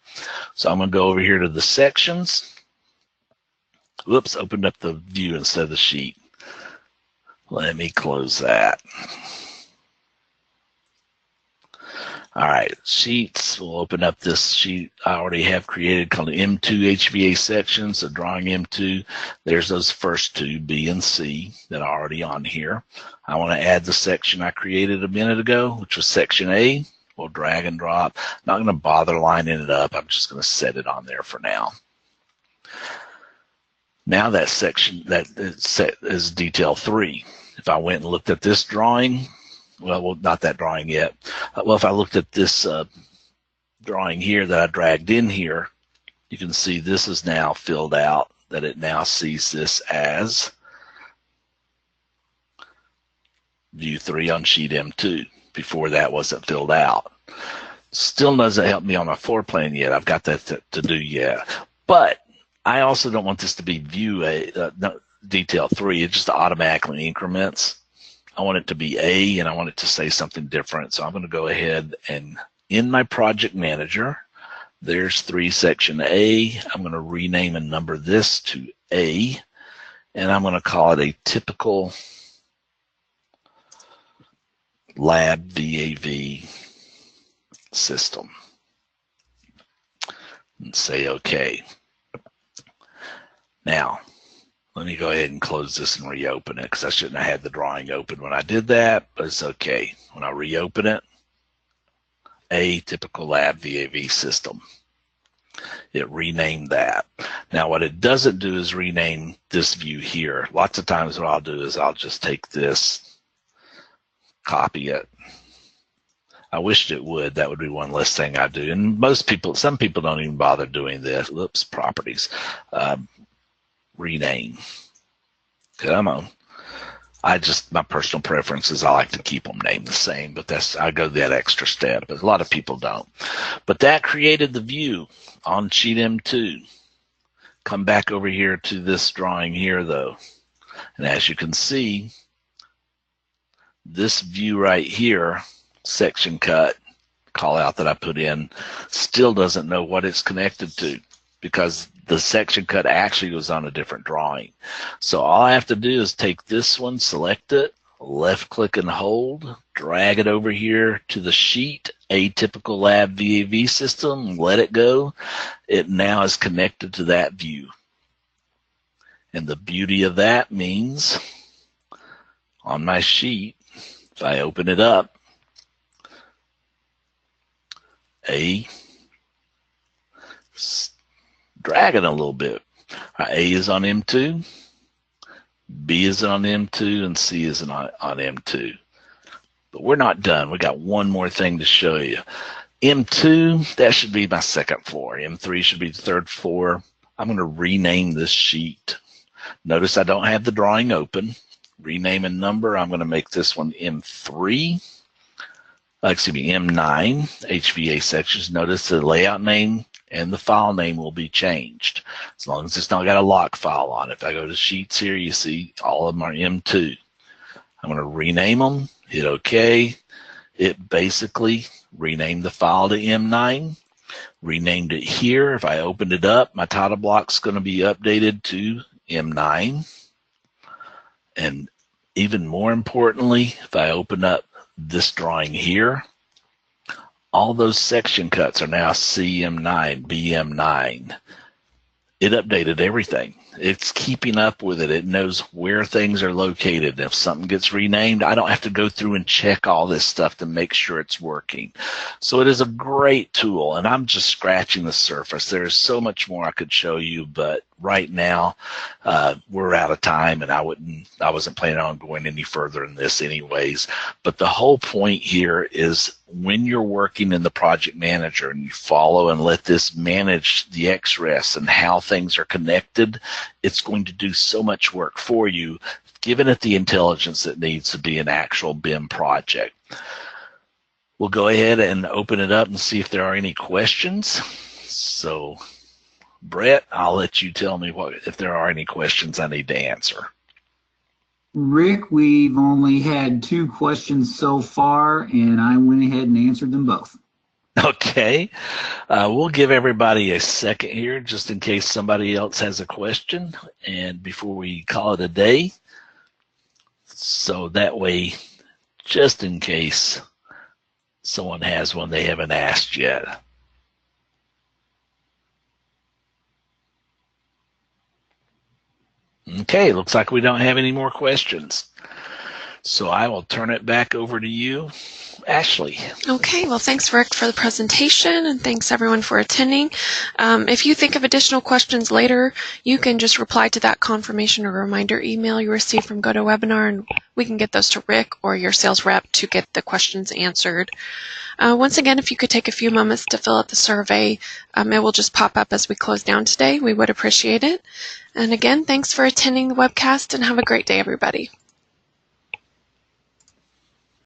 So I'm going to go over here to the sections. Whoops, opened up the view instead of the sheet. Let me close that. All right, sheets, we'll open up this sheet I already have created called the M2 HVAC section. So drawing M2, there's those first two, B and C, that are already on here. I want to add the section I created a minute ago, which was section A. We'll drag and drop. Not going to bother lining it up. I'm just going to set it on there for now. Now that section that is set is detail 3. If I went and looked at this drawing, well, not that drawing yet. Well, if I looked at this drawing here that I dragged in here, you can see this is now filled out, that it now sees this as view 3 on sheet M2. Before that wasn't filled out. Still doesn't help me on my floor plan yet. I've got that to do yet. But I also don't want this to be view detail 3. It just automatically increments. I want it to be A, and I want it to say something different. So I'm going to go ahead and in my project manager, there's 3 section A. I'm going to rename and number this to A, and I'm going to call it a typical lab VAV system. And say OK. Now, let me go ahead and close this and reopen it because I shouldn't have had the drawing open when I did that, but it's okay. When I reopen it, a typical lab VAV system. It renamed that. Now what it doesn't do is rename this view here. Lots of times what I'll do is I'll just take this, copy it. I wished it would. That would be one less thing I do. And some people don't even bother doing this. Oops, properties. Rename. Come on. My personal preference is I like to keep them named the same, but I go that extra step, but a lot of people don't. But that created the view on sheet M2. Come back over here to this drawing here though. And as you can see, this view right here, section cut, call out that I put in, still doesn't know what it's connected to because the section cut actually was on a different drawing. So all I have to do is take this one, select it, left click and hold, drag it over here to the sheet, Atypical Lab VAV system, let it go. It now is connected to that view. And the beauty of that means on my sheet, if I open it up, drag it a little bit. A is on M2, B is on M2, and C is on M2. But we're not done. We got one more thing to show you. M2, that should be my second floor. M3 should be the third floor. I'm going to rename this sheet. Notice I don't have the drawing open. Rename a number. I'm going to make this one M3. Excuse me, M9, HVAC sections. Notice the layout name and the file name will be changed as long as it's not got a lock file on it. If I go to sheets here, you see all of them are M2. I'm going to rename them, hit OK. It basically renamed the file to M9, renamed it here. If I opened it up, my title block's going to be updated to M9. And even more importantly, if I open up this drawing here, all those section cuts are now CM9, BM9. It updated everything. It's keeping up with it. It knows where things are located. If something gets renamed, I don't have to go through and check all this stuff to make sure it's working. So it is a great tool, and I'm just scratching the surface. There's so much more I could show you, but right now we're out of time, and I wasn't planning on going any further in this anyways. But the whole point here is when you're working in the project manager and you follow and let this manage the XRES and how things are connected, it's going to do so much work for you, giving it the intelligence that needs to be an actual BIM project. We'll go ahead and open it up and see if there are any questions. So, Brett, I'll let you tell me if there are any questions I need to answer. Rick, we've only had 2 questions so far, and I went ahead and answered them both. Okay. We'll give everybody a second here just in case somebody else has a question and before we call it a day. So that way, just in case someone has one they haven't asked yet. Okay, looks like we don't have any more questions. So I will turn it back over to you, Ashley. Okay, well, thanks, Rick, for the presentation, and thanks, everyone, for attending. If you think of additional questions later, you can just reply to that confirmation or reminder email you received from GoToWebinar, and we can get those to Rick or your sales rep to get the questions answered. Once again, if you could take a few moments to fill out the survey, it will just pop up as we close down today. We would appreciate it. And again, thanks for attending the webcast, and have a great day, everybody.